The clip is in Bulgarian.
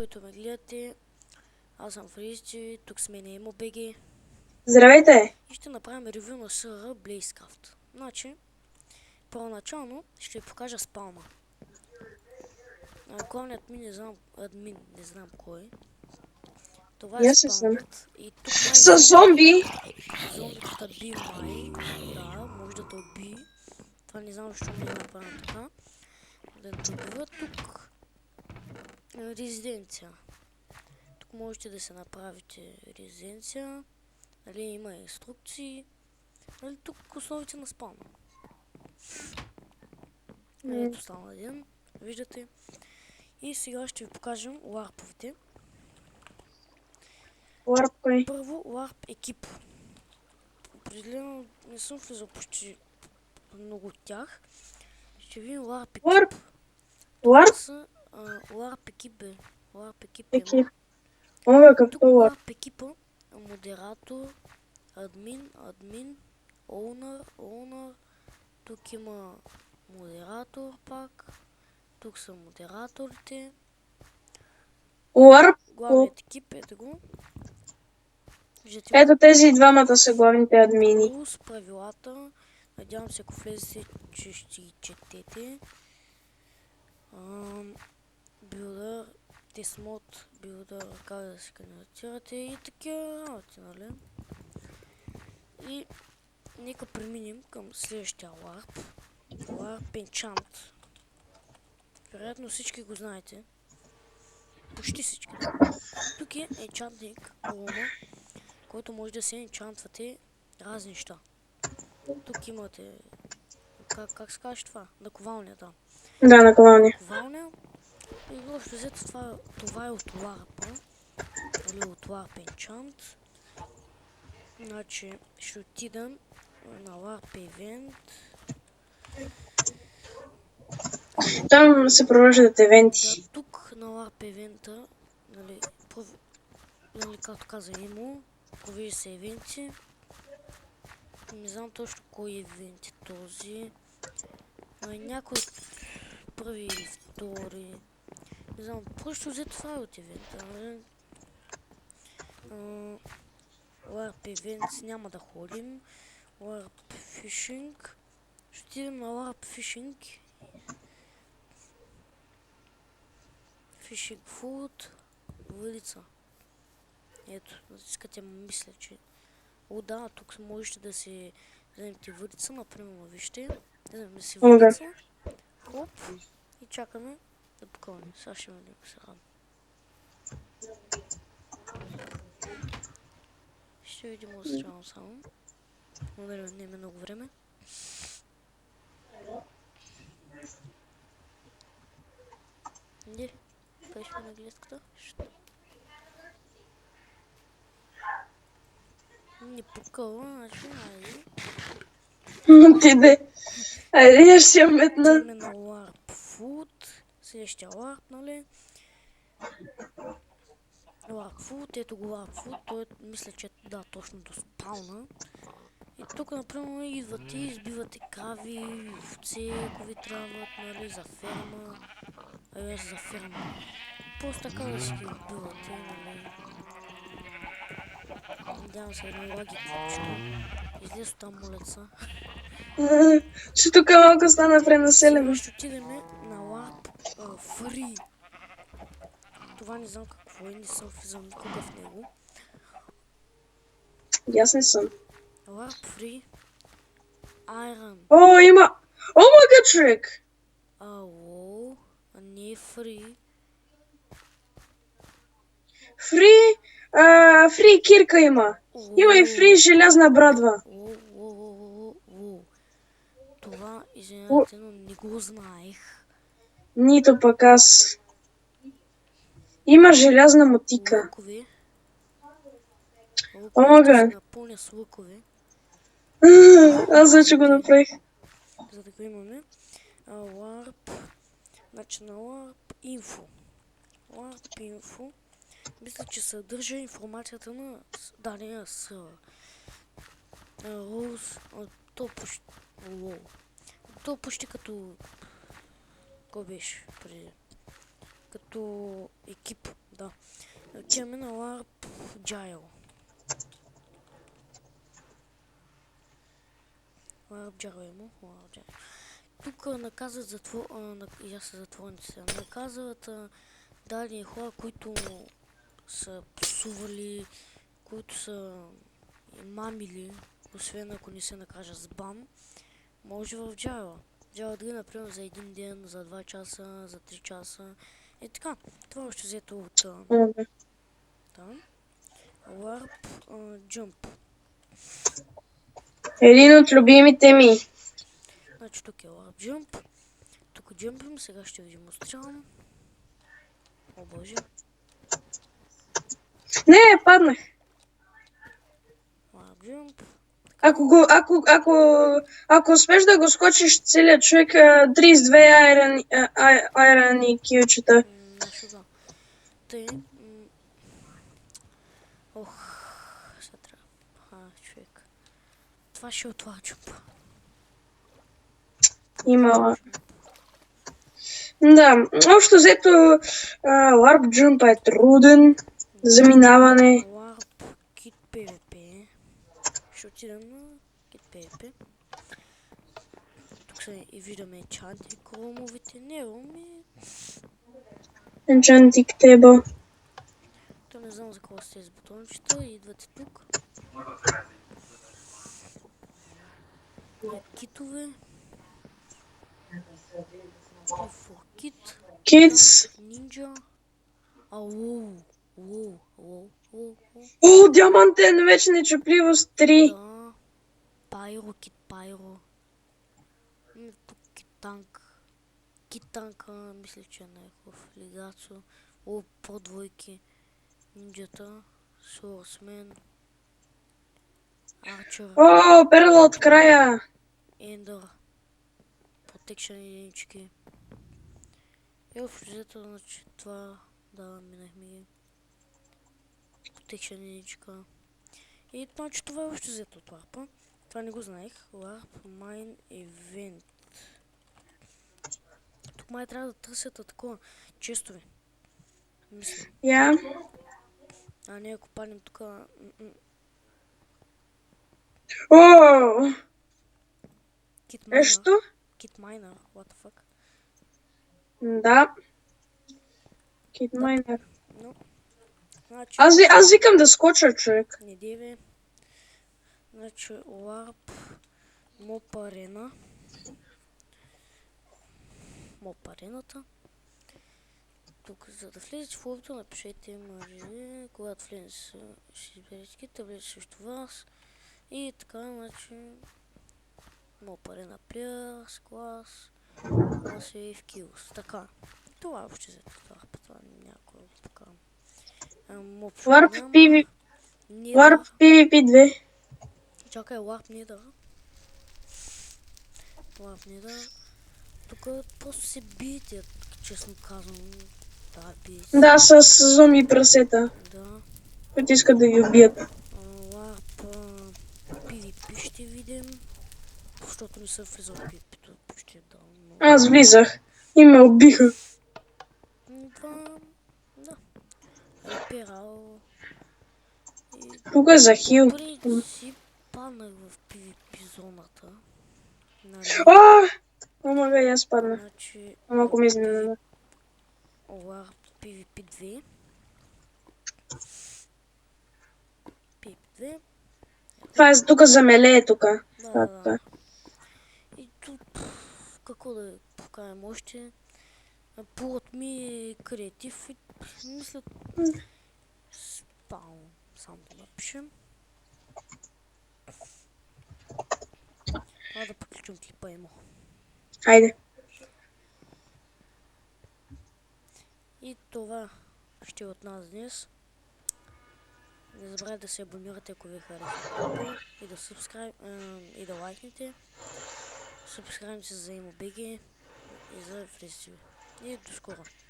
Които ме гледате, аз съм Фризчи, тук сме на EmoBG Здравейте! и ще направим ревю на сервера BlazeCraft. Значи, първоначално ще ви покажа спауна. Главният админ, не знам кой е. Това е Я се съм. спаунът и тук май С зомби! зомбитата би май. Да, може да те уби. Това не знам защо ми е направено така. Да те убива тук. Резиденция. Тук можете да се направите резиденция. Нали, има инструкции. Нали, тук основите на спауна. Ето стана един. Виждате. И сега ще ви покажем ларповете. Ларп кой? Първо ларп екип. Определено не съм влизал почти много от тях. Ще видим ларп екип. Ларп? Това Ларп? са ларп екип бе. Ларп екип има. Екип. Омага, Тук какво ларп? ларп екипа, модератор, админ, оунър. Тук има модератор пак. Тук са модераторите. Ларп? Главният екип, ето го. Виждате го. Ето тези двамата са главните админи. Рулс, правилата. Надявам се, ако влезете, че ще ги четете. Билдър, тесмод, билдър, как да се кандидатирате и такива работи, нали? И нека преминем към следващия ларп. Ларп енчант. Вероятно всички го знаете. Почти всички. Тук е енчантник, колона, който може да се енчантвате разни неща. Тук имате, как се каже това? Наковалнята. Да, наковалня. Наковалня. И въобще взето това е от ларпа. Или от ларп енчант. Значи ще отидем на ларп евент. Там се провеждат евенти. Да, тук на ларп евента, нали, както каза Имо, провежда се евенти. Не знам точно кой евент е този. Някой първи или втори. Не знам, просто взе това от евента. Ларп евент няма да ходим. Ларп фишинг. Ще отидем на ларп фишинг. Фишинг фуд. Въдица. Ето, искате мисля, че... О, да, тук можете да си вземете въдица, например, вижте. Да си въдица. Хоп. И чакаме да покълнем. Сега ще видим сега. Ще видим отстрелно само. Но да не е много време. Не, беше на гледката. Не покълва, значи айде. Отиде. Айде, я ще я метна. Отиваме на ларп фуд. Следващия ларп, нали? Ларп фуд, ето го ларп фуд. Той мисля, че да, точно до спауна. И тук, например, идвате и избивате крави, овце, ако ви трябват, нали, за ферма. За ферма. Просто така да си ги убивате, нали. Надявам се да не лаги копчето. Излез там молеца. Ще тук малко стана пренаселено. Сега ще отидем на ларп фри. Това не знам какво е, не съм влизал никога в него. Аз не съм. Ларп фри. Айрон. О, има... Омага, човек! Ало, а не е фри. Фри... фри кирка има. Има и фри желязна брадва. Това, извинете, но не го знаех. Нито пък аз. Има желязна мотика. Лукове. Омага. Ще се напълня с лукове. Аз вече го направих. За да го имаме. Ларп. Значи на ларп инфо. Ларп инфо. Мисля, че съдържа информацията на дадения сервер. Рулс. То почти като... Кой беше преди? Като екип. Да. Отиваме на Warp Gyro. Warp Gyro има. Warp Gyro. Тук наказват затворниците. Наказват дадени хора, които са псували, които са мамили, освен ако не се накажа с бан, може в Gyro. Gyro да ги например за един ден, за 2 часа, за 3 часа. И така, това още взето от Warp Jump. Един от любимите ми. Значи тук е Warp Jump. Тук джъмпим, сега ще видим отстрелвам. О боже. Не, паднах. Warp Jump. Ако успеш да го скочиш целият човек, 32 айрани килчета. Нещо да. Тъй. Ох, сега трябва. Човек. Това ще е от Warp Jump. Имала. Да, общо взето Warp Jump е труден за минаване. Warp Kit PvP. Ще отидем на Kit PvP. Тук са и виждаме енчанти, кромовите, нероми. Enchanting Table. То не знам за какво са тези бутончета. Идвате тук. Китове. For Kit. Kids. Ninja. Ау. О, диамантен вече нечупливост 3. Да. Пайро, Кит Пайро. Тук Китанк. Китанка, мисля, че е най-хубав. Лигацо. О, по-двойки. Нинджата. Сорсмен. Арчер. О, перла от края. Ендър. Протекшън единички. И общо взето, значи това, да, минахме ги. Протекшън единичка. И значи това е общо взето от ларпа. Това не го знаех. Warp Mine Event. Тук май трябва да търсят такова честове. Мисля. Я. А не, ако паднем тук. О, Кит нещо? Kit Miner, what the fuck. Да. Kit Miner. Но. Значи. Аз викам да скоча, човек. Не деве. Значи Warp Mob Arena. Mob Арената. Тук, за да влезете в лобито, напишете може. Когато влезете, ще изберете кита, влезете срещу вас. И така, значи Mob Arena Players, клас, Save Kills. Така. Това въобще взето това. Това някой така. Warp PvP 2. Чакай, Warp Nether. Warp Nether. Тук просто се биете, честно казвам. Да, биете. Да, с зомби прасета, Да. които искат да ги убият. Warp PvP ще видим. Защото не съм влизал в PvP-то почти давно. Аз влизах и ме убиха. Това... Да. Реперал. Тук е за хил. Преди си паднах в PvP зоната. Нали? Омага, и аз паднах. Значи... Ама ако ми изненада. Warp PvP 2. PvP 2. Това е тук за мелее тук. Да. И тук... Какво да покажем още? Плот ми е креатив и мисля... Спаун. Само да напишем. Да приключим клипа има. Хайде. И това ще е от нас днес. Не забравяйте да се абонирате, ако ви харесва и да субскрайб и да лайкнете. Субскрайбнете се за ImoBG и за Фризитиви. И до скоро!